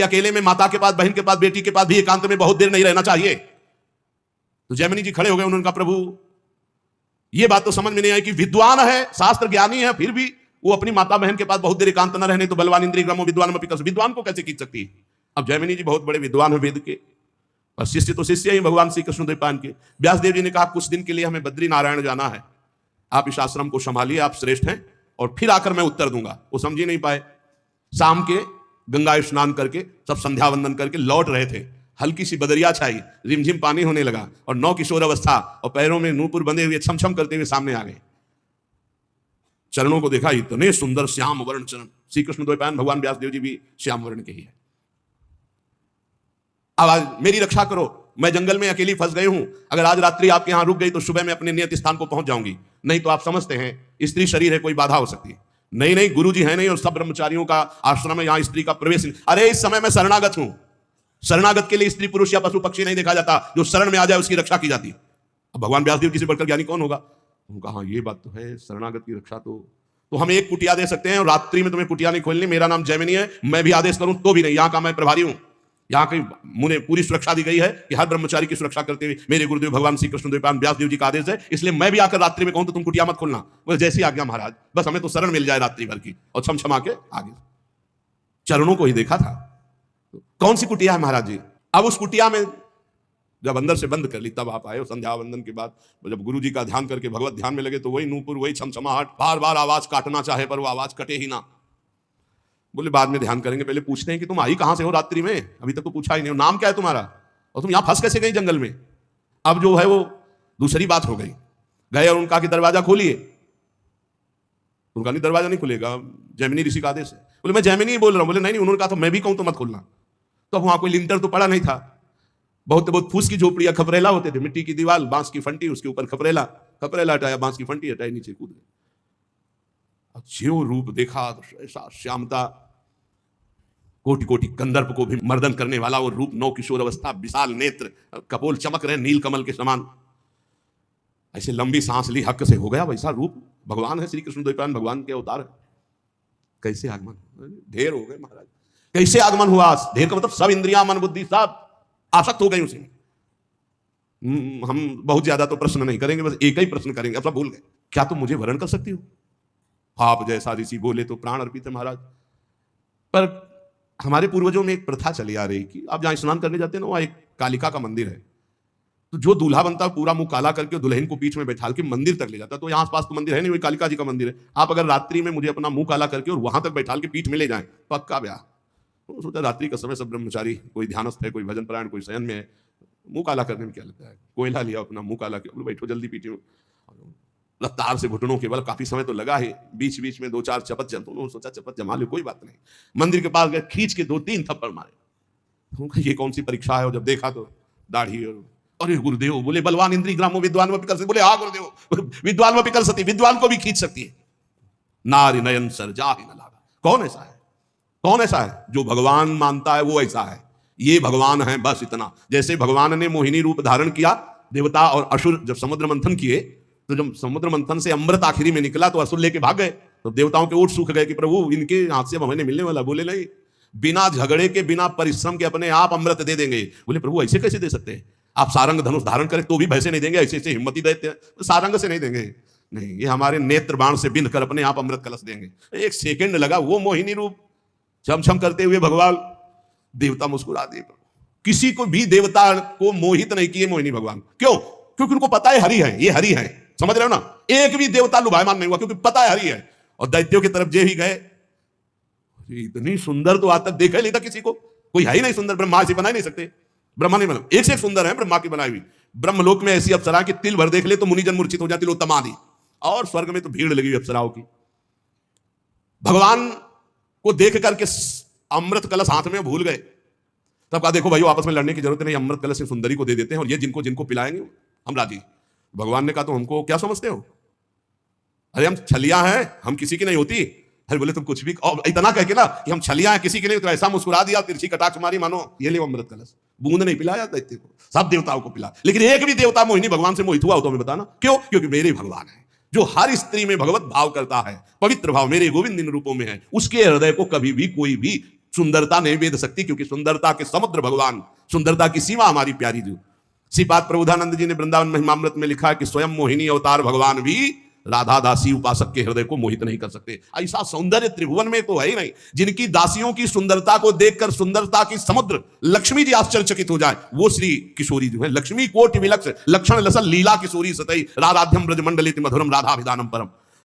कि अकेले में माता के पास, बहन के पास, बेटी के पास भी एकांत में बहुत देर नहीं रहना चाहिए। तो जैमिनी जी खड़े हो गए, उन्होंने कहा प्रभु ये बात तो समझ में नहीं आई कि विद्वान है, शास्त्र ज्ञानी है, फिर भी वो अपनी माता बहन के पास बहुत देर एकांत न रहने तो बलवान इंद्रिय ग्रामो विद्वान विद्वान को कैसे खींच सकती है। अब जैमिनी जी बहुत बड़े विद्वान है वेद के, और शिष्य तो शिष्य ही भगवान श्री कृष्ण द्वैपायन के। व्यासदेव जी ने कहा कुछ दिन के लिए हमें बद्री नारायण जाना है, आप इस आश्रम को संभालिए, आप श्रेष्ठ हैं, और फिर आकर मैं उत्तर दूंगा। वो समझ ही नहीं पाए। शाम के गंगा स्नान करके सब संध्या वंदन करके लौट रहे थे, हल्की सी बदरिया छाई, रिमझिम पानी होने लगा, और नौ किशोर अवस्था और पैरों में नूपुर बंधे हुए छम छम करते हुए सामने आ गए। चरणों को देखा, इतने सुंदर श्याम वर्ण चरण। श्री कृष्ण द्वैपायन भगवान व्यासदेव जी भी श्याम वर्ण के ही है। अब आज मेरी रक्षा करो, मैं जंगल में अकेली फंस गई हूं, अगर आज रात्रि आपके यहां रुक गई तो सुबह मैं अपने नियत स्थान को पहुंच जाऊंगी, नहीं तो आप समझते हैं स्त्री शरीर है, कोई बाधा हो सकती है। नहीं नहीं, गुरु जी है नहीं, और सब ब्रह्मचारियों का आश्रम है, यहां स्त्री का प्रवेश नहीं। अरे इस समय मैं शरणागत हूं, शरणागत के लिए स्त्री पुरुष या पशु पक्षी नहीं देखा जाता, जो शरण में आ जाए उसकी रक्षा की जाती है। अब भगवान व्यासदेव जी से बढ़कर ज्ञानी कौन होगा। उनका हाँ ये बात तो है, शरणागत की रक्षा तो हम एक कुटिया दे सकते हैं, और रात्रि में तुम्हें कुटिया नहीं खोलनी, मेरा नाम जैमिनी है, मैं भी आदेश करूं तो भी नहीं, यहां का मैं प्रभारी हूं, यहां की मुझे पूरी सुरक्षा दी गई है कि हर ब्रह्मचारी की सुरक्षा करते हुए मेरे गुरुदेव भगवान श्री कृष्ण द्वैपायन व्यासदेव जी का आदेश है, इसलिए मैं भी आकर रात्रि में कहूं तो तुम कुटिया मत खोलना। बोले जैसी आज्ञा महाराज, बस हमें तो शरण मिल जाए रात्रि भर की, और छम छमा के आगे। चरणों को ही देखा था, कौन सी कुटिया है महाराज जी। अब उस कुटिया में जब अंदर से बंद कर ली तब आप आए। संध्या वंदन के बाद जब गुरु जी का ध्यान करके भगवत ध्यान में लगे तो वही नूपुर, वही छमछमाहट, बार बार आवाज काटना चाहे पर वो आवाज कटे ही ना। बोले बाद में ध्यान करेंगे, पहले पूछते हैं कि तुम आई कहां से हो रात्रि में, अभी तक तो पूछा ही नहीं, नाम क्या है तुम्हारा, और तुम यहां फंस कैसे गई जंगल में। अब जो है वो दूसरी बात हो गई। गए और उनका कि दरवाजा खोलिए, उनका नहीं दरवाजा नहीं खुलेगा, जैमिनी ऋषि का आदेश है। बोले मैं जैमिनी ही बोल रहा हूं। बोले नहीं, उन्होंने कहा तो मैं भी कहूं तो मत खोलना। तो वहां कोई लिंटर तो पड़ा नहीं था, बहुत फूस की झोपड़ियां, खपरेला होते थे, मिट्टी की दीवार, बांस की फंटी, उसके ऊपर खपरेला हटाया, बांस की फंटी हटाई, नीचे कूद गए। ज्यों रूप देखा तो ऐसा श्यामता, कोटि कोटि कंदर्प को भी मर्दन करने वाला वो रूप, नौ किशोर अवस्था, विशाल नेत्र, कपोल चमक रहे नील कमल के समान। ऐसे लंबी सांस ली, हक से हो गया वैसा रूप। भगवान है श्री कृष्ण द्वैपायन, भगवान के अवतार है। कैसे आगमन, ढेर हो गए महाराज, कैसे आगमन हुआ। ढेर का मतलब सब इंद्रियां, मन बुद्धि सब आसक्त हो गई उसी में। हम बहुत ज्यादा तो प्रश्न नहीं करेंगे, बस एक ही प्रश्न करेंगे, अब सब भूल गए। क्या तुम मुझे वर्ण कर सकती हो। आप जैसा ऋषि बोले तो प्राण अर्पित है महाराज। पर हमारे पूर्वजों में एक प्रथा चली आ रही कि आप जहां स्नान करने जाते हैं ना, वहां एक कालिका का मंदिर है, तो जो दूल्हा बनता है पूरा मुंह काला करके दुल्हन को बीच में बैठा के मंदिर तक ले जाता है। तो यहाँ आसपास तो मंदिर है नहीं, वही कालिका जी का मंदिर है। आप अगर रात्रि में मुझे अपना मुंह काला करके और वहां तक बैठा के पीठ में ले जाए, पक्का ब्याह। तो सोचा रात्रि का समय, सब ब्रह्मचारी, कोई ध्यानस्थ है, कोई भजन परायण, कोई शयन में है, मुंह काला करने में क्या लगता है। कोयला लिया, अपना मुंह काला किया, बैठो जल्दी पीछे, रफ्तार से घुटनों के बल, काफी समय तो लगा है, बीच बीच में दो चार चपत जम, तो उन्होंने सोचा चपत जमा लो, कोई बात नहीं। मंदिर के पास गए, खींच के 2-3 थप्पड़ मारे। ये कौन सी परीक्षा है। और जब देखा तो दाढ़ी, और अरे गुरुदेव, बोले बलवान इंद्री ग्रामो विद्वान वपि करसति। बोले हाँ गुरुदेव, विद्वान वपि करसति, विद्वान को भी खींच सकती है। नारी नयन सर जाहि न लागा। कौन ऐसा है, कौन ऐसा है जो भगवान मानता है, वो ऐसा है। ये भगवान है, बस इतना। जैसे भगवान ने मोहिनी रूप धारण किया, देवता और असुर जब समुद्र मंथन किए, तो जब समुद्र मंथन से अमृत आखिरी में निकला तो असुर लेके भाग गए। तो देवताओं के ओठ सूख गए कि प्रभु इनके हाथ से हमें मिलने वाला। बोले नहीं, बिना झगड़े के, बिना परिश्रम के अपने आप अमृत दे देंगे। बोले प्रभु ऐसे कैसे दे सकते हैं, आप सारंग धनुष धारण करें तो भी वैसे नहीं देंगे, ऐसे ऐसे हिम्मती देते हैं, सारंग से नहीं देंगे। नहीं, ये हमारे नेत्र बाण से बिंद कर अपने आप अमृत कलश देंगे। एक सेकंड लगा, वो मोहिनी रूप छम छम करते हुए भगवान, देवता मुस्कुरा दिए। किसी को भी देवता को मोहित नहीं किए मोहिनी भगवान। क्यों? क्योंकि उनको पता है हरि है, ये हरि है। समझ रहे हो ना, एक भी देवता लुभायमान नहीं हुआ, क्योंकि पता है हरि है। और दैत्यों की तरफ जे ही गए, इतनी सुंदर तो आज तक देखा ही नहीं था किसी को, कोई है ही नहीं सुंदर, ब्रह्मा से बना ही नहीं सकते। ब्रह्मा नहीं बना, एक से एक सुंदर है ब्रह्मा की बनाई हुई। ब्रह्मलोक में ऐसी अप्सरा की तिल भर देख ले तो मुनिजन मूर्छित हो जाती, लो तमादी। और स्वर्ग में तो भीड़ लगी हुई अप्सराओं की। भगवान को देख करके अमृत कलश हाथ में भूल गए। तब कहा देखो भाई, आपस में लड़ने की जरूरत नहीं, अमृत कलश से सुंदरी को दे देते हैं, और ये जिनको जिनको पिलाएंगे हम राजी। भगवान ने कहा तो हमको क्या समझते हो, अरे हम छलिया हैं, हम किसी की नहीं होती। अरे बोले तुम कुछ भी, और इतना कह के ना कि हम छलिया हैं किसी के लिए, तो ऐसा मुस्कुरा दिया, तिरछी कटाक्ष मारी, मानो ये ले अमृत कलश। बूंद नहीं पिलाया दैत्य को, सब देवताओं को पिला। लेकिन एक भी देवता मोहिनी भगवान से मोहित हुआ हो तो हमें बताना। क्यों? क्योंकि मेरे भगवान है जो हर स्त्री में भगवत भाव करता है, पवित्र भाव मेरे गोविंद इन रूपों में है, उसके हृदय को कभी भी कोई भी सुंदरता नहीं वेद सकती, क्योंकि सुंदरता के समुद्र भगवान, सुंदरता की सीमा हमारी प्यारी जी। इसी बात प्रबोधानंद जी ने वृंदावन महिमामृत में लिखा है कि स्वयं मोहिनी अवतार भगवान भी राधा दासी उपासक के हृदय को मोहित नहीं कर सकते। ऐसा सौंदर्य त्रिभुवन में तो है ही नहीं। जिनकी दासियों की सुंदरता को देखकर सुंदरता की समुद्र लक्ष्मी जी आश्चर्यचकित हो जाए, वो श्री किशोरी जो है। लक्ष्मी कोटि विलक्ष लक्षण लसल लीला किशोरी सतई राधाध्यम ब्रजमंडलित मधुरम राधा विधानम परम।